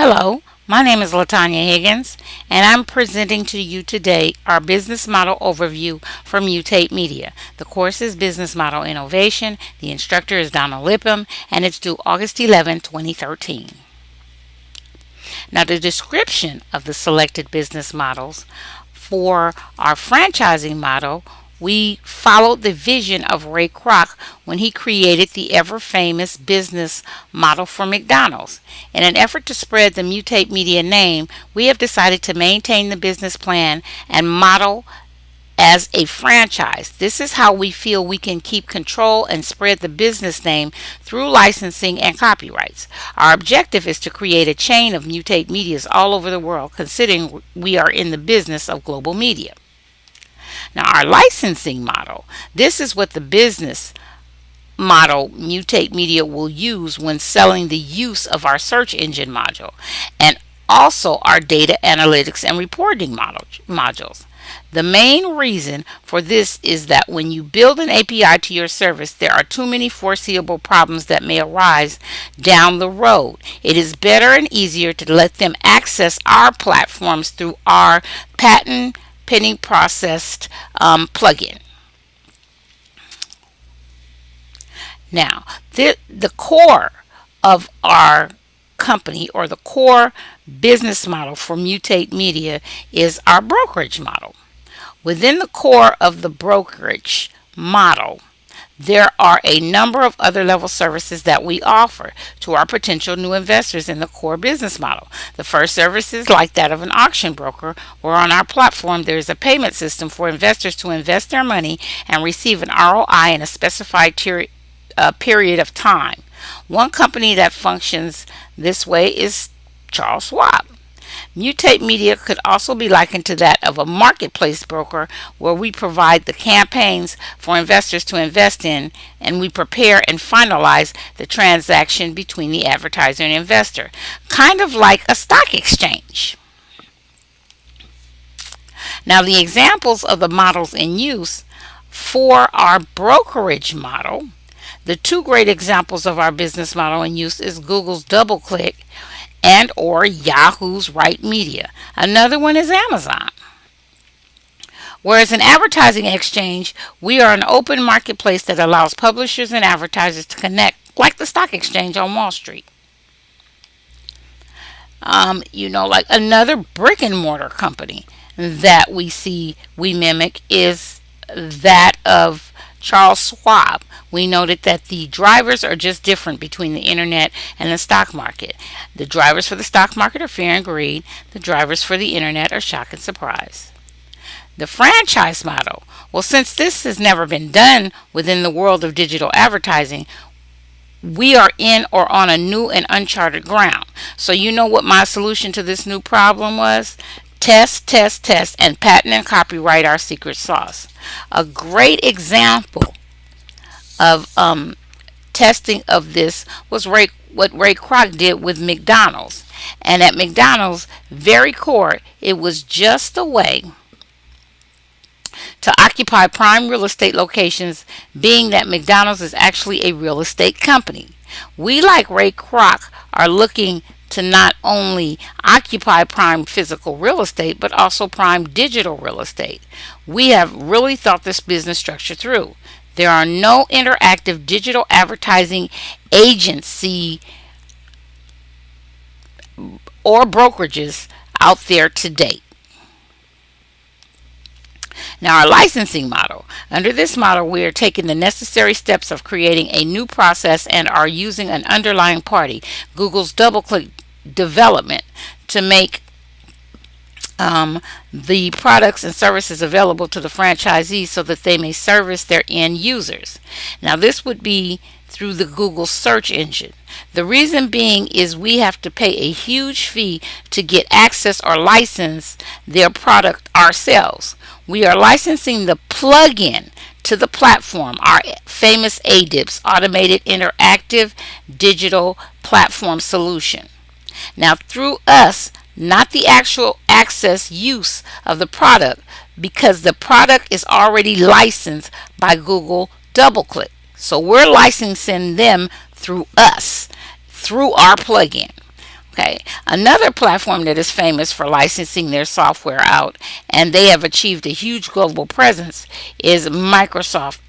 Hello, my name is LaTonya Higgins, and I'm presenting to you today our business model overview for Mutate Media. The course is Business Model Innovation. The instructor is Donna Lipham, and it's due August 11, 2013. Now, the description of the selected business models for our franchising model, we followed the vision of Ray Kroc when he created the ever famous business model for McDonald's. In an effort to spread the Mutate Media name, we have decided to maintain the business plan and model as a franchise. This is how we feel we can keep control and spread the business name through licensing and copyrights. Our objective is to create a chain of Mutate Medias all over the world, considering we are in the business of global media. Now, our licensing model, this is what the business model Mutate Media will use when selling the use of our search engine module and also our data analytics and reporting modules. The main reason for this is that when you build an API to your service, there are too many foreseeable problems that may arise down the road. It is better and easier to let them access our platforms through our patent pending processed plugin. Now, the core of our company, or the core business model for Mutate Media, is our brokerage model. Within the core of the brokerage model, there are a number of other level services that we offer to our potential new investors in the core business model. The first service is like that of an auction broker, where on our platform there is a payment system for investors to invest their money and receive an ROI in a specified period of time. One company that functions this way is Charles Schwab. Mutate Media could also be likened to that of a marketplace broker, where we provide the campaigns for investors to invest in, and we prepare and finalize the transaction between the advertiser and investor, kind of like a stock exchange. Now, the examples of the models in use for our brokerage model, the two great examples of our business model in use is Google's DoubleClick and or Yahoo's Right Media. Another one is Amazon. Whereas an advertising exchange, we are an open marketplace that allows publishers and advertisers to connect, like the stock exchange on Wall Street. Like another brick and mortar company that we mimic is that of Charles Schwab. We noted that the drivers are just different between the internet and the stock market. The drivers for the stock market are fear and greed. The drivers for the internet are shock and surprise. The franchise model. Well, since this has never been done within the world of digital advertising, we are in or on a new and uncharted ground. So you know what my solution to this new problem was? Test, test, test, and patent and copyright our secret sauce. A great example of testing of this was what Ray Kroc did with McDonald's. And at McDonald's very core, it was just a way to occupy prime real estate locations, being that McDonald's is actually a real estate company. We, like Ray Kroc, are looking to not only occupy prime physical real estate, but also prime digital real estate. We have really thought this business structure through. There are no interactive digital advertising agency or brokerages out there to date. Now, our licensing model. Under this model, we are taking the necessary steps of creating a new process and are using an underlying party, Google's DoubleClick development, to make the products and services available to the franchisees so that they may service their end users. Now, this would be through the Google search engine. The reason being is we have to pay a huge fee to get access or license their product ourselves. We are licensing the plugin to the platform, our famous ADIPS, Automated Interactive Digital Platform Solution. Now, through us, not the actual access use of the product, because the product is already licensed by Google DoubleClick. So we're licensing them through us, through our plugin. Okay, another platform that is famous for licensing their software out and they have achieved a huge global presence is Microsoft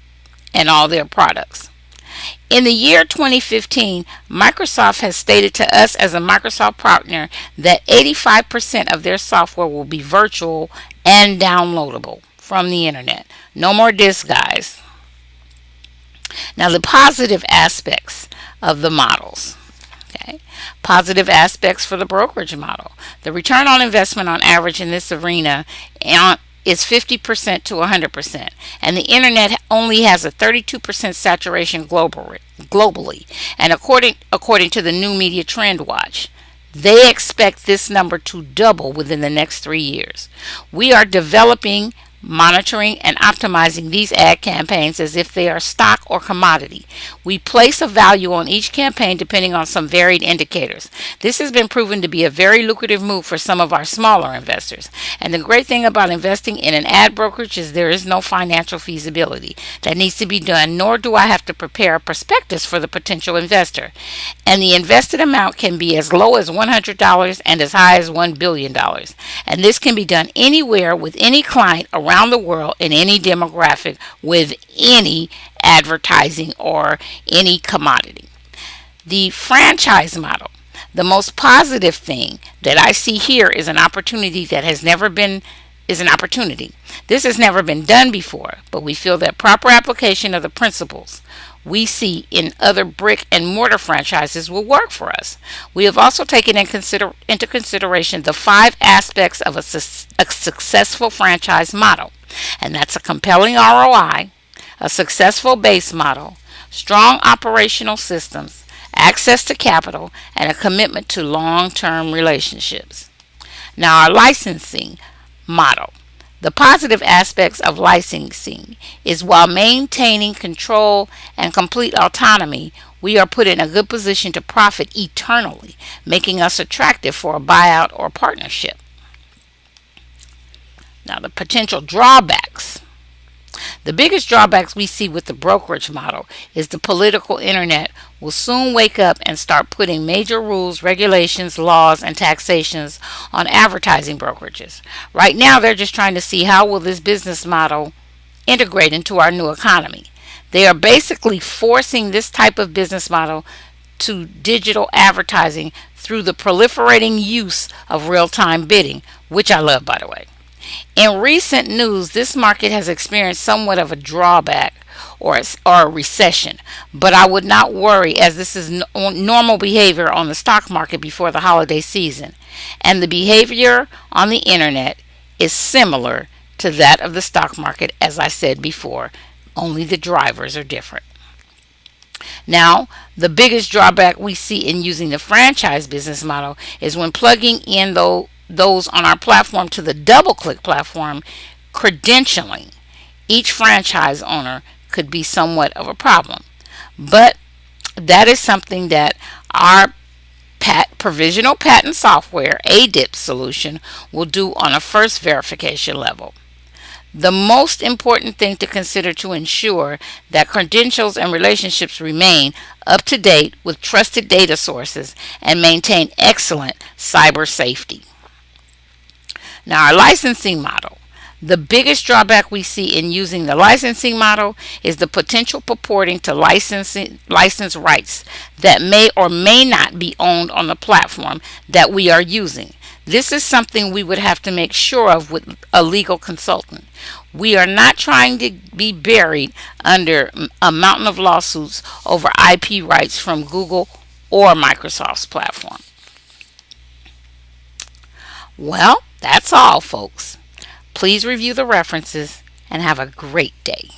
and all their products. In the year 2015, Microsoft has stated to us as a Microsoft partner that 85% of their software will be virtual and downloadable from the internet. No more disks, guys. Now, the positive aspects of the models. Okay. Positive aspects for the brokerage model. The return on investment on average in this arena is 50% to 100%, and the internet only has a 32% saturation globally. And according to the New Media Trend Watch, they expect this number to double within the next 3 years. We are developing, monitoring, and optimizing these ad campaigns as if they are stock or commodity. We place a value on each campaign depending on some varied indicators. This has been proven to be a very lucrative move for some of our smaller investors. And the great thing about investing in an ad brokerage is there is no financial feasibility that needs to be done, nor do I have to prepare a prospectus for the potential investor. And the invested amount can be as low as $100 and as high as $1 billion. And this can be done anywhere with any client around the world in any demographic with any advertising or any commodity. The franchise model. The most positive thing that I see here is an opportunity that has never been is an opportunity. This has never been done before, but we feel that proper application of the principles we see in other brick and mortar franchises will work for us. We have also taken into consideration the 5 aspects of a successful franchise model, and that's a compelling ROI, a successful base model, strong operational systems, access to capital, and a commitment to long-term relationships. Now, our licensing model. The positive aspects of licensing is while maintaining control and complete autonomy, we are put in a good position to profit eternally, making us attractive for a buyout or partnership. Now, the potential drawbacks. The biggest drawbacks we see with the brokerage model is the political internet will soon wake up and start putting major rules, regulations, laws, and taxations on advertising brokerages. Right now, they're just trying to see how will this business model integrate into our new economy. They are basically forcing this type of business model to digital advertising through the proliferating use of real-time bidding, which I love, by the way. In recent news, this market has experienced somewhat of a drawback or a recession, but I would not worry as this is normal behavior on the stock market before the holiday season, and the behavior on the internet is similar to that of the stock market, as I said before, only the drivers are different. Now, the biggest drawback we see in using the franchise business model is when plugging in those on our platform to the DoubleClick platform, credentialing each franchise owner could be somewhat of a problem. But that is something that our provisional patent software, ADIP solution, will do on a first verification level. The most important thing to consider to ensure that credentials and relationships remain up to date with trusted data sources and maintain excellent cyber safety. Now, our licensing model. The biggest drawback we see in using the licensing model is the potential purporting to license rights that may or may not be owned on the platform that we are using. This is something we would have to make sure of with a legal consultant. We are not trying to be buried under a mountain of lawsuits over IP rights from Google or Microsoft's platform. Well, that's all, folks. Please review the references and have a great day.